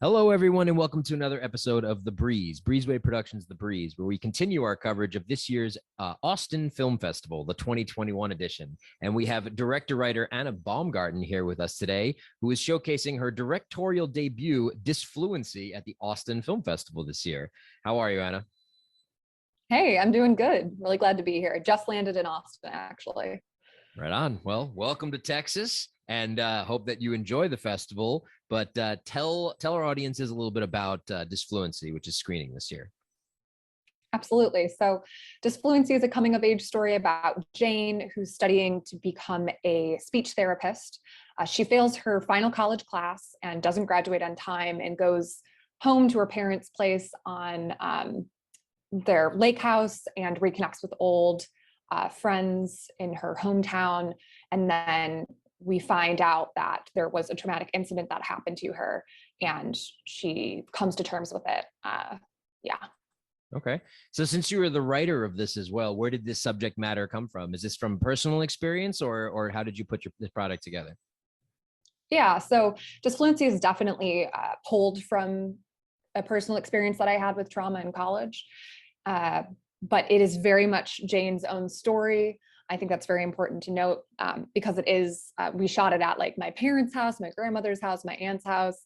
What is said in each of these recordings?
Hello, everyone, and welcome to another episode of The Breeze, Breezeway Productions' The Breeze, where we continue our coverage of this year's Austin Film Festival, the 2021 edition. And we have director-writer Anna Baumgarten here with us today, who is showcasing her directorial debut, Disfluency, at the Austin Film Festival this year. How are you, Anna? Hey, I'm doing good. Really glad to be here. I just landed in Austin, actually. Right on. Well, welcome to Texas, and hope that you enjoy the festival. But tell our audiences a little bit about Disfluency, which is screening this year. Absolutely. So Disfluency is a coming of age story about Jane, who's studying to become a speech therapist. She fails her final college class and doesn't graduate on time and goes home to her parents' place on their lake house and reconnects with old friends in her hometown. And then we find out that there was a traumatic incident that happened to her and she comes to terms with it. Yeah. Okay. So since you were the writer of this as well, where did this subject matter come from? Is this from personal experience or how did you put this product together? Yeah. So Disfluency is definitely pulled from a personal experience that I had with trauma in college. But it is very much Jane's own story. I think that's very important to note because it is, we shot it at like my parents' house, my grandmother's house, my aunt's house.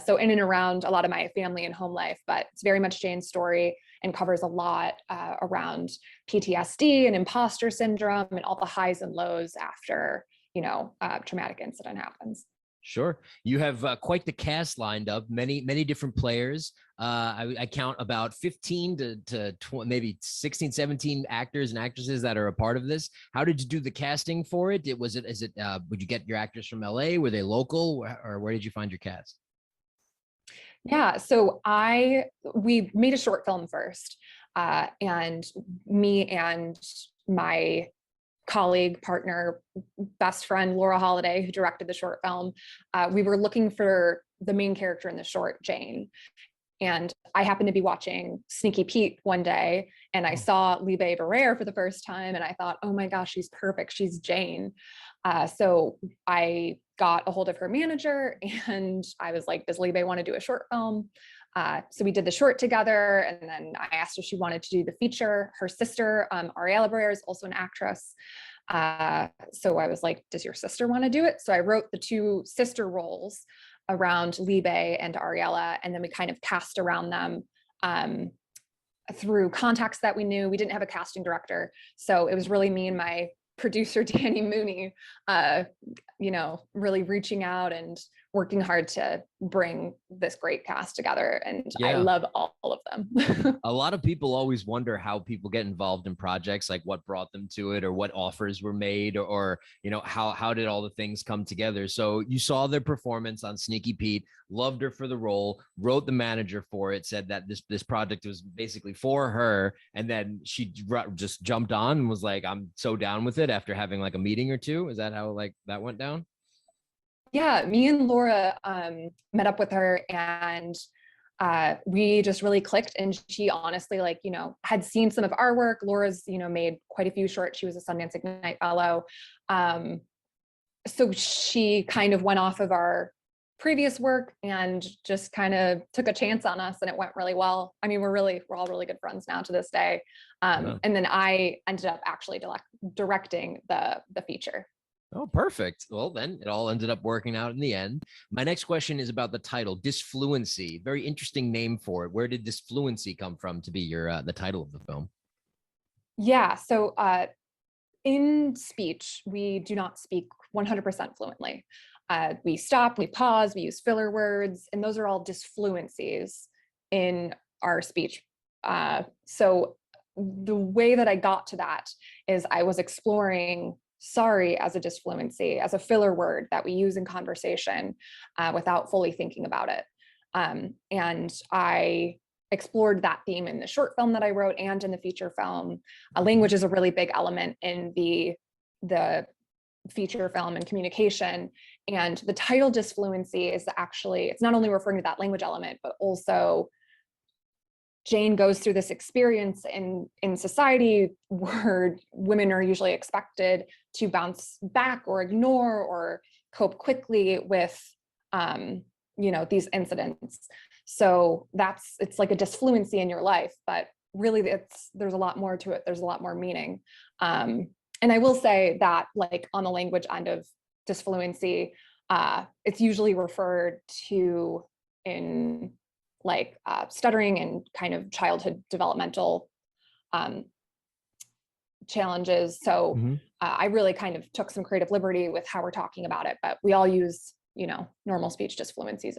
So in and around a lot of my family and home life, but it's very much Jane's story and covers a lot around PTSD and imposter syndrome and all the highs and lows after, a traumatic incident happens. Sure. You have quite the cast lined up, many different players. I count about 15 to maybe 16, 17 actors and actresses that are a part of this. How did you do the casting for it? Would you get your actors from LA? Were they local, or where did you find your cast? Yeah, so we made a short film first, and me and my colleague, partner, best friend, Laura Holiday, who directed the short film, we were looking for the main character in the short, Jane. And I happened to be watching Sneaky Pete one day, and I saw Libe Barrere for the first time, and I thought, oh my gosh, she's perfect. She's Jane. So I got a hold of her manager, and I was like, does Libe want to do a short film? So we did the short together, and then I asked if she wanted to do the feature. Her sister, Ariella Barrere, is also an actress. So I was like, does your sister want to do it? So I wrote the two sister roles around Libe and Ariella, and then we kind of cast around them through contacts that we knew. We didn't have a casting director, so it was really me and my producer, Danny Mooney, really reaching out and working hard to bring this great cast together. And yeah. I love all of them. A lot of people always wonder how people get involved in projects, like what brought them to it or what offers were made or how did all the things come together. So you saw their performance on Sneaky Pete, loved her for the role, wrote the manager for it, said that this project was basically for her. And then she just jumped on and was like, I'm so down with it after having like a meeting or two. Is that how that went down? Yeah, me and Laura met up with her and we just really clicked, and she honestly had seen some of our work. Laura's made quite a few shorts. She was a Sundance Ignite fellow. So she kind of went off of our previous work and just kind of took a chance on us, and it went really well. I mean, we're all really good friends now to this day. And then I ended up actually directing the feature. Oh, perfect. Well, then it all ended up working out in the end. My next question is about the title, Disfluency. Very interesting name for it. Where did Disfluency come from to be the title of the film? Yeah, so in speech, we do not speak 100% fluently. We stop, we pause, we use filler words, and those are all disfluencies in our speech. So the way that I got to that is I was exploring sorry as a disfluency, as a filler word that we use in conversation without fully thinking about it. And I explored that theme in the short film that I wrote and in the feature film. Language is a really big element in the feature film and communication. And the title Disfluency is actually, it's not only referring to that language element, but also Jane goes through this experience in society where women are usually expected to bounce back or ignore or cope quickly with these incidents. So it's like a disfluency in your life, but really there's a lot more to it. There's a lot more meaning. And I will say that, like, on the language end of disfluency, it's usually referred to in like stuttering and kind of childhood developmental challenges. So I really kind of took some creative liberty with how we're talking about it, but we all use, normal speech disfluencies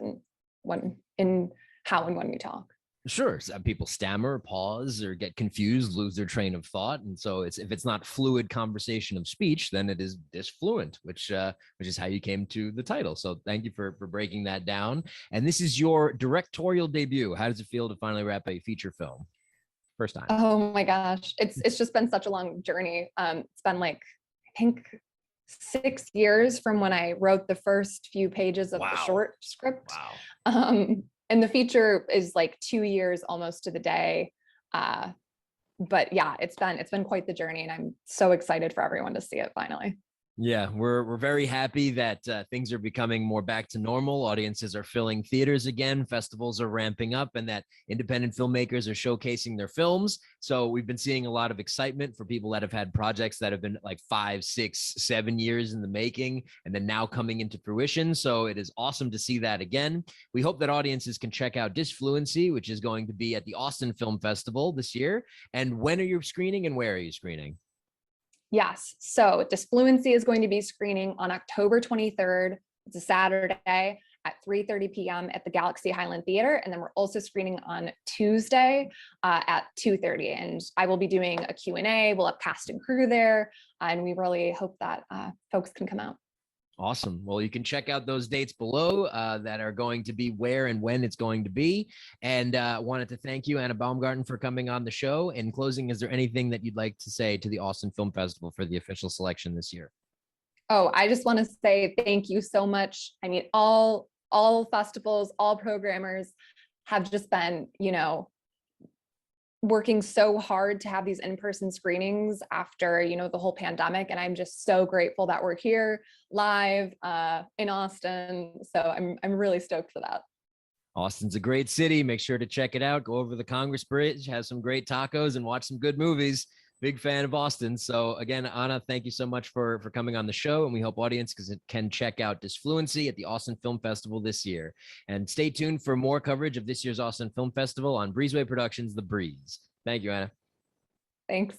in how and when we talk. Sure. Some people stammer, pause, or get confused, lose their train of thought. And so if it's not fluid conversation of speech, then it is disfluent, which is how you came to the title. So thank you for breaking that down. And this is your directorial debut. How does it feel to finally wrap a feature film? First time. Oh my gosh. It's just been such a long journey. It's been like, I think 6 years from when I wrote the first few pages of the short script. Wow. And the feature is like 2 years almost to the day. But yeah, it's been quite the journey, and I'm so excited for everyone to see it finally. Yeah, we're very happy that things are becoming more back to normal. Audiences are filling theaters again, festivals are ramping up, and that independent filmmakers are showcasing their films. So we've been seeing a lot of excitement for people that have had projects that have been like 5, 6, 7 years in the making, and then now coming into fruition. So it is awesome to see that again. We hope that audiences can check out Disfluency, which is going to be at the Austin Film Festival this year. And when are you screening, and where are you screening? Yes. So Disfluency is going to be screening on October 23rd. It's a Saturday at 3:30 p.m. at the Galaxy Highland Theater. And then we're also screening on Tuesday at 2:30. And I will be doing a Q&A. We'll have cast and crew there. And we really hope that folks can come out. Awesome. Well, you can check out those dates below that are going to be where and when it's going to be. And wanted to thank you, Anna Baumgarten, for coming on the show. In closing, is there anything that you'd like to say to the Austin Film Festival for the official selection this year? Oh, I just want to say thank you so much. I mean, all festivals, all programmers have just been, working so hard to have these in-person screenings after, the whole pandemic. And I'm just so grateful that we're here live in Austin. So I'm really stoked for that. Austin's a great city. Make sure to check it out. Go over the Congress Bridge, have some great tacos, and watch some good movies. Big fan of Austin. So again, Anna, thank you so much for coming on the show. And we hope audiences can check out Disfluency at the Austin Film Festival this year. And stay tuned for more coverage of this year's Austin Film Festival on Breezeway Productions, The Breeze. Thank you, Anna. Thanks.